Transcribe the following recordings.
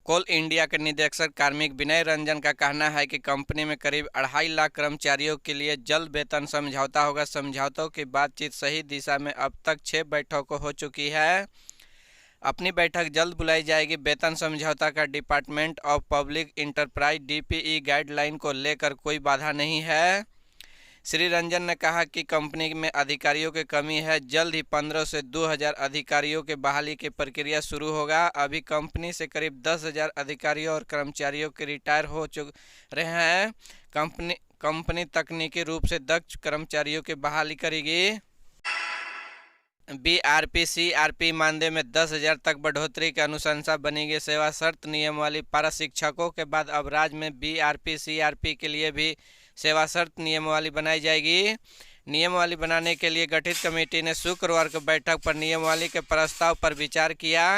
कोल India के निदेशक कार्मिक विनय रंजन का कहना है कि कंपनी में करीब 2.5 लाख कर्मचारियों के लिए जल्द वेतन समझौता होगा। समझौतों की बातचीत सही दिशा में अब तक 6 बैठकों हो चुकी है। अपनी बैठक जल्द बुलाई जाएगी। वेतन समझौता का department of public enterprise DPE guideline को लेकर कोई बाधा नहीं है। श्री रंजन ने कहा कि कंपनी में अधिकारियों की कमी है। जल्द ही 15 से 2000 अधिकारियों के बहाली की प्रक्रिया शुरू होगा। अभी कंपनी से करीब 10,000 अधिकारियों और कर्मचारियों के रिटायर हो रहे हैं। कंपनी तकनीकी रूप से दक्ष कर्मचारियों की बहाली करेगी। बीआरपी सीआरपी मानदेय में 10,000 तक बढ़ोतरी की अनुशंसा बनेगी। सेवा शर्त नियम वाली पारा शिक्षकों के बाद अब राज्य में बीआरपी सीआरपी के लिए भी सेवा शर्त नियमावली बनाई जाएगी। नियमावली बनाने के लिए गठित कमेटी ने शुक्रवार को बैठक पर नियमावली के प्रस्ताव पर विचार किया।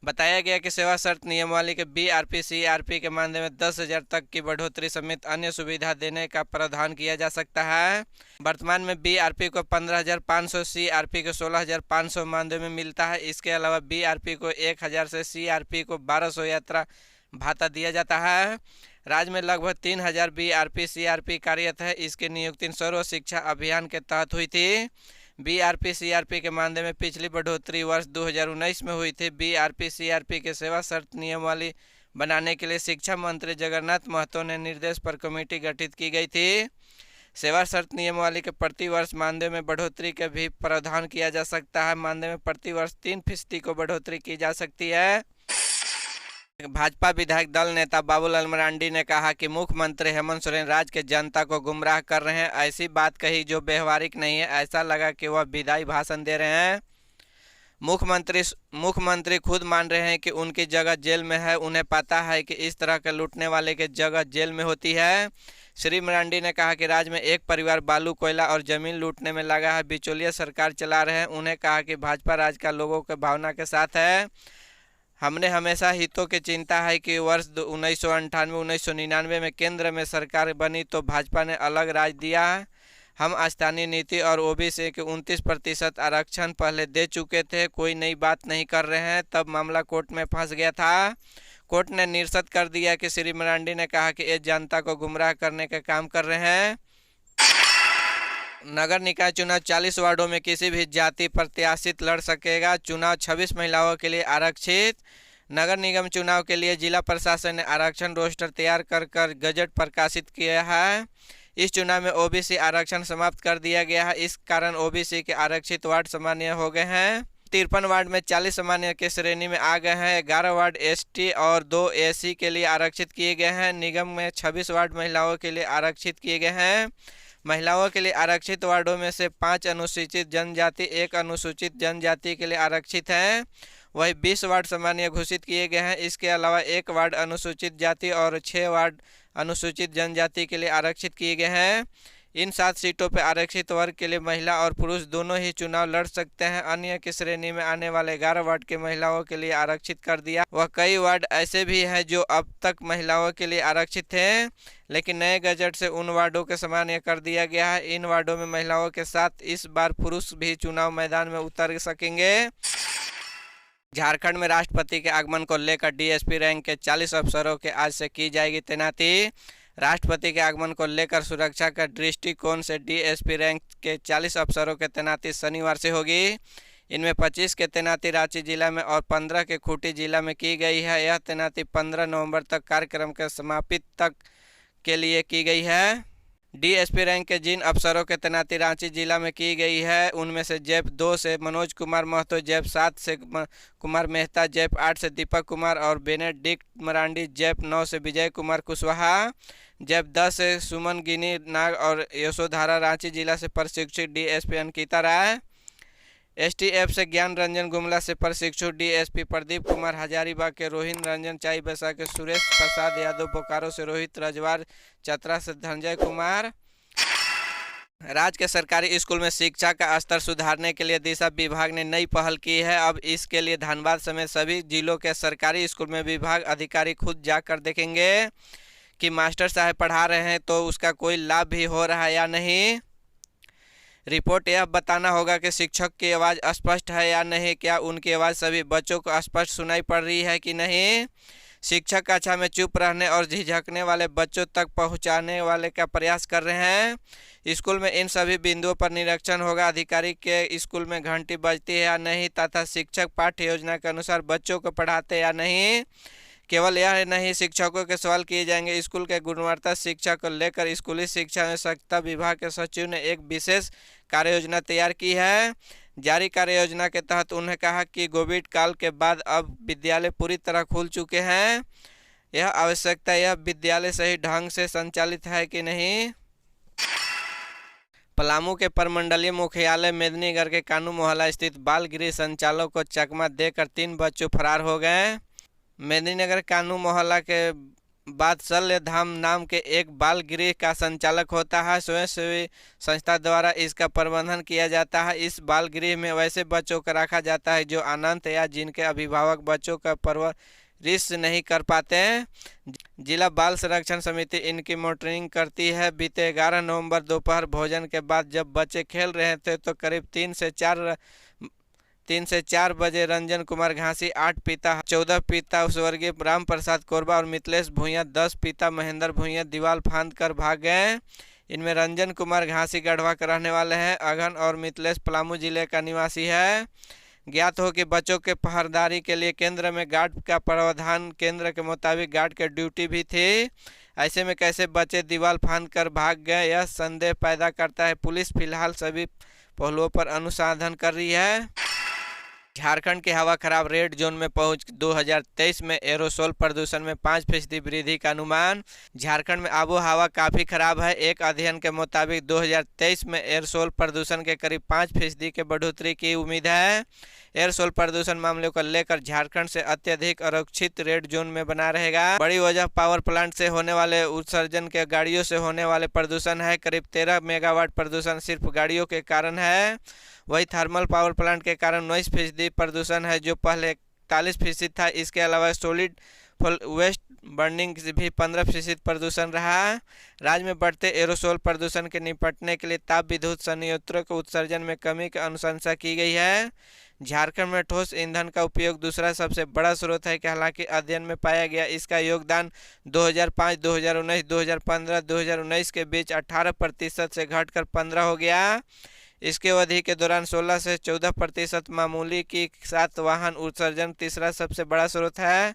बताया गया कि सेवा शर्त नियमावली के बीआरपी सीआरपी के मानदेय में 10,000 तक की बढ़ोतरी समेत अन्य सुविधा देने का प्रावधान किया जा सकता है। वर्तमान में बीआरपी को 15,500, सीआरपी को 16,500 मानदेय में मिलता है। इसके अलावा बीआरपी को 1,000 से सीआरपी को 1,200 यात्रा भाता दिया जाता है। राज्य में लगभग 3,000 बीआरपी सीआरपी कार्यरत है। इसकी नियुक्ति सर्व शिक्षा अभियान के तहत हुई थी। बीआरपी सीआरपी के मानदेय में पिछली बढ़ोतरी वर्ष 2019 में हुई थी। बीआरपी सीआरपी के सेवा शर्त नियमावली बनाने के लिए शिक्षा मंत्री जगन्नाथ महतो ने निर्देश पर कमेटी गठित की गई थी। सेवा शर्त नियमावली के प्रति वर्ष मानदेय में बढ़ोतरी का भी प्रावधान किया जा सकता है। मानदेय में प्रति वर्ष 3% को बढ़ोतरी की जा सकती है। भाजपा विधायक दल नेता बाबूलाल मरांडी ने कहा कि मुख्यमंत्री हेमंत सोरेन राज्य के जनता को गुमराह कर रहे हैं। ऐसी बात कही जो व्यवहारिक नहीं है। ऐसा लगा कि वह विदाई भाषण दे रहे हैं। मुख्यमंत्री खुद मान रहे हैं कि उनकी जगह जेल में है। उन्हें पता है कि इस तरह के लूटने वाले की जगह जेल में होती है। श्री मरांडी ने कहा कि राज्य में एक परिवार बालू कोयला और जमीन लूटने में लगा है। बिचौलिया सरकार चला रहे हैं। उन्हें कहा कि भाजपा राज्य का लोगों के भावना के साथ है। हमने हमेशा हितों की चिंता है कि वर्ष 1998-1999 में केंद्र में सरकार बनी तो भाजपा ने अलग राज दिया। हम स्थानीय नीति और ओबीसी के 29% आरक्षण पहले दे चुके थे। कोई नई बात नहीं कर रहे हैं। तब मामला कोर्ट में फंस गया था। कोर्ट ने निरस्त कर दिया कि श्री मरांडी ने कहा कि ये जनता को गुमराह करने का काम कर रहे हैं। नगर निकाय चुनाव 40 वार्डों में किसी भी जाति प्रत्याशी लड़ सकेगा। चुनाव 26 महिलाओं के लिए आरक्षित। नगर निगम चुनाव के लिए जिला प्रशासन ने आरक्षण रोस्टर तैयार कर गजट प्रकाशित किया है। इस चुनाव में ओबीसी आरक्षण समाप्त कर दिया गया है। इस कारण ओबीसी के आरक्षित वार्ड सामान्य हो गए हैं। 53 वार्ड में 40 सामान्य के श्रेणी में आ गए हैं। 11 वार्ड एसटी और 2 एसी के लिए आरक्षित किए गए हैं। निगम में 26 वार्ड महिलाओं के लिए आरक्षित किए गए हैं। महिलाओं के लिए आरक्षित वार्डों में से 5 अनुसूचित जनजाति, 1 अनुसूचित जनजाति के लिए आरक्षित हैं। वही 20 वार्ड सामान्य घोषित किए गए हैं। इसके अलावा 1 वार्ड अनुसूचित जाति और 6 वार्ड अनुसूचित जनजाति के लिए आरक्षित किए गए हैं। इन 7 सीटों पर आरक्षित वर्ग के लिए महिला और पुरुष दोनों ही चुनाव लड़ सकते हैं। अन्य की श्रेणी में आने वाले 11 वार्ड के महिलाओं के लिए आरक्षित कर दिया। वह कई वार्ड ऐसे भी हैं जो अब तक महिलाओं के लिए आरक्षित थे, लेकिन नए गजट से उन वार्डों के सामान्य कर दिया गया है। इन वार्डों में महिलाओं के साथ इस बार पुरुष भी चुनाव मैदान में उतर सकेंगे। झारखंड में राष्ट्रपति के आगमन को लेकर डीएसपी रैंक के 40 अफसरों के आज से की जाएगी तैनाती। राष्ट्रपति के आगमन को लेकर सुरक्षा के दृष्टिकोण से डीएसपी रैंक के 40 अफसरों की तैनाती शनिवार से होगी। इनमें 25 के तैनाती रांची जिला में और 15 के खूंटी जिला में की गई है। यह तैनाती 15 नवंबर तक कार्यक्रम के समाप्ति तक के लिए की गई है। डीएसपी रैंक के जिन अफसरों के तैनाती रांची जिला में की गई है उनमें से जैप 2 से मनोज कुमार महतो, जैप 7 से कुमार मेहता, जैप 8 से दीपक कुमार और बेनेडिक्ट मरांडी, जैप 9 से विजय कुमार कुशवाहा, जैप 10 से सुमन गिनी नाग और यशोधारा। रांची जिला से प्रशिक्षित डीएसपी अंकिता राय, एसटीएफ से ज्ञान रंजन गुमला से प्रशिक्षु डीएसपी प्रदीप कुमार, हजारीबाग के रोहिन रंजन, चाईबासा के सुरेश प्रसाद यादव, बोकारो से रोहित रजवार, चतरा से धनंजय कुमार। राज्य के सरकारी स्कूल में शिक्षा का स्तर सुधारने के लिए दिशा विभाग ने नई पहल की है। अब इसके लिए धनबाद समेत सभी जिलों के सरकारी स्कूल में विभाग अधिकारी खुद जाकर देखेंगे कि मास्टर साहब पढ़ा रहे हैं तो उसका कोई लाभ भी हो रहा है या नहीं। रिपोर्ट यह बताना होगा कि शिक्षक की आवाज़ स्पष्ट है या नहीं, क्या उनकी आवाज़ सभी बच्चों को स्पष्ट सुनाई पड़ रही है कि नहीं। शिक्षक कक्षा में चुप रहने और झिझकने वाले बच्चों तक पहुंचाने वाले का प्रयास कर रहे हैं। स्कूल में इन सभी बिंदुओं पर निरीक्षण होगा। अधिकारी के स्कूल में घंटी बजती है या नहीं तथा शिक्षक पाठ्य योजना के अनुसार बच्चों को पढ़ाते या नहीं। केवल यह नहीं, शिक्षकों के सवाल किए जाएंगे। स्कूल के गुणवत्ता शिक्षा को लेकर स्कूली शिक्षा एवं शिक्षा विभाग के सचिव ने एक विशेष कार्य योजना तैयार की है। जारी कार्य योजना के तहत उन्होंने कहा कि कोविड काल के बाद अब विद्यालय पूरी तरह खुल चुके हैं। यह आवश्यकता यह विद्यालय सही ढंग से संचालित है कि नहीं। पलामू के प्रमंडलीय मुख्यालय मेदिनीनगर के कानू मोहल्ला स्थित बाल गृह संचालक को चकमा देकर 3 बच्चों फरार हो गए। मेदिनीनगर कानू मोहल्ला के बात्सल्य धाम नाम के एक बाल गृह का संचालक होता है। स्वयंसेवी संस्था द्वारा इसका प्रबंधन किया जाता है। इस बाल गृह में वैसे बच्चों को रखा जाता है जो अनंत या जिनके अभिभावक बच्चों का परवरिश नहीं कर पाते हैं। जिला बाल संरक्षण समिति इनकी मॉनिटरिंग करती है। बीते 11 नवंबर दोपहर भोजन के बाद जब बच्चे खेल रहे थे तो करीब 3 से 4 बजे रंजन कुमार घासी 8 पिता 14 पिता स्वर्गीय राम प्रसाद कोरबा और मिथिलेश भूंया 10 पिता महेंद्र भूंया दीवार फांद कर भाग गए। इनमें रंजन कुमार घासी गढ़वा के रहने वाले हैं। अगन और मिथिलेश पलामू जिले का निवासी है। ज्ञात हो कि बच्चों के पहरेदारी के लिए केंद्र में गार्ड का प्रावधान केंद्र के मुताबिक गार्ड की ड्यूटी भी थी। ऐसे में कैसे बच्चे दीवार फांद कर भाग गए, यह संदेह पैदा करता है। पुलिस फिलहाल सभी पहलुओं पर अनुसंधान कर रही है। झारखंड की हवा खराब, रेड जोन में पहुंच 2023 में एरोसोल प्रदूषण में 5% वृद्धि का अनुमान। झारखंड में आबो हवा काफ़ी खराब है। एक अध्ययन के मुताबिक 2023 में एरोसोल प्रदूषण के करीब 5% की बढ़ोतरी की उम्मीद है। एयरसोल प्रदूषण मामलों को लेकर झारखंड से अत्यधिक आरक्षित रेड जोन में बना रहेगा। बड़ी वजह पावर प्लांट से होने वाले उत्सर्जन के गाड़ियों से होने वाले प्रदूषण है। करीब 13 मेगावाट प्रदूषण सिर्फ गाड़ियों के कारण है। वही थर्मल पावर प्लांट के कारण 19% प्रदूषण है जो पहले 41% था। इसके अलावा सॉलिड वेस्ट बर्निंग से भी 15% प्रदूषण रहा। राज्य में बढ़ते एरोसोल प्रदूषण के निपटने के लिए ताप विद्युत संयंत्रों के उत्सर्जन में कमी की अनुशंसा की गई है। झारखंड में ठोस ईंधन का उपयोग दूसरा सबसे बड़ा स्रोत है कि हालांकि अध्ययन में पाया गया इसका योगदान 2005, 2019, 2015, 2019 के बीच 18% से घटकर 15 हो गया। इसके अवधि के दौरान 16 से 14% मामूली के साथ वाहन उत्सर्जन तीसरा सबसे बड़ा स्रोत है।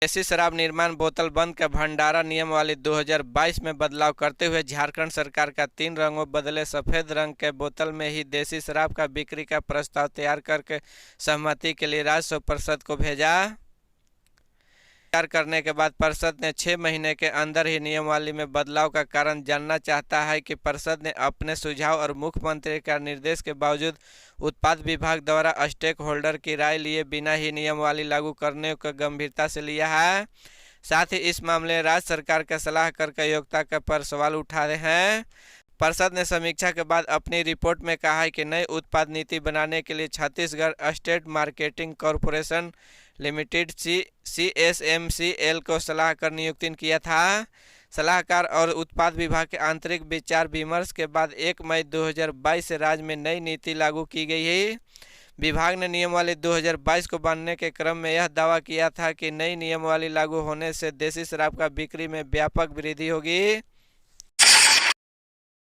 देसी शराब निर्माण बोतल बंद का भंडारा नियमावली 2022 में बदलाव करते हुए झारखंड सरकार का 3 रंगों बदले सफ़ेद रंग के बोतल में ही देसी शराब का बिक्री का प्रस्ताव तैयार करके सहमति के लिए राजस्व परिषद को भेजा। तैयार करने के बाद परिषद ने 6 महीने के अंदर ही नियमावली में बदलाव का कारण जानना चाहता है कि परिषद ने अपने सुझाव और मुख्यमंत्री का निर्देश के बावजूद उत्पाद विभाग द्वारा स्टेक होल्डर की राय लिए बिना ही नियमावली लागू करने को गंभीरता से लिया है। साथ ही इस मामले में राज्य सरकार का सलाह करके योग्यता के पर सवाल उठा रहे हैं। परिषद ने समीक्षा के बाद अपनी रिपोर्ट में कहा है कि नई उत्पाद नीति बनाने के लिए Chhattisgarh state marketing corporation limited CSMCL को सलाहकार नियुक्त किया था। सलाहकार और उत्पाद विभाग के आंतरिक विचार विमर्श के बाद 1 मई 2022 से राज्य में नई नीति लागू की गई है। विभाग ने नियमावली 2022 को बनने के क्रम में यह दावा किया था कि नई नियमावली लागू होने से देसी शराब का बिक्री में व्यापक वृद्धि होगी।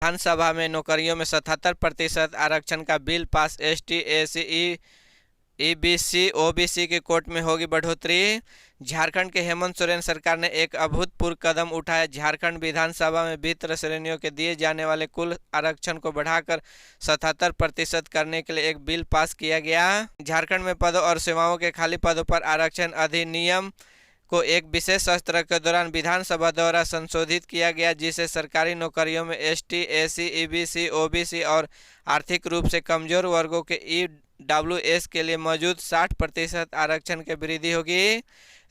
विधानसभा में नौकरियों में 77% आरक्षण का bill pass. ST, SC, EBC, OBC के कोट में होगी बढ़ोतरी। झारखंड के हेमंत सोरेन सरकार ने एक अभूतपूर्व कदम उठाया। झारखंड विधानसभा में भीतर श्रेणियों के दिए जाने वाले कुल आरक्षण को बढ़ाकर 77% करने के लिए एक बिल पास किया गया। झारखंड में पदों और सेवाओं के खाली पदों पर आरक्षण अधिनियम को एक विशेष सत्र के दौरान विधानसभा द्वारा संशोधित किया गया, जिसे सरकारी नौकरियों में ST, SC, EBC, OBC और आर्थिक रूप से कमजोर वर्गों के EWS के लिए मौजूद 60% आरक्षण की वृद्धि होगी।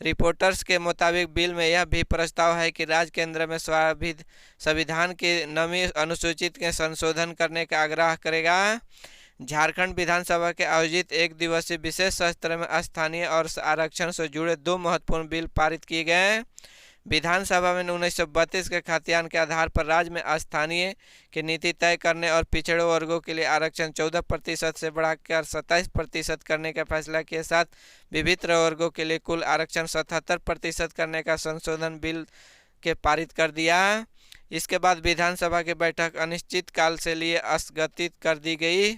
रिपोर्टर्स के मुताबिक बिल में यह भी प्रस्ताव है कि राज्य केंद्र में संविधान की 9वीं अनुसूचित के संशोधन करने का आग्रह करेगा। झारखंड विधानसभा के आयोजित 1 दिवसीय विशेष सत्र में स्थानीय और आरक्षण से जुड़े 2 महत्वपूर्ण बिल पारित किए गए। विधानसभा में 1932 के खतियान के आधार पर राज्य में स्थानीय की नीति तय करने और पिछड़े वर्गों के लिए आरक्षण 14% से बढ़ाकर 27% करने का फैसला के साथ विभिन्न वर्गों के लिए कुल आरक्षण 77% करने का संशोधन बिल के पारित कर दिया। इसके बाद विधानसभा की बैठक अनिश्चित काल से लिए स्थगित कर दी गई।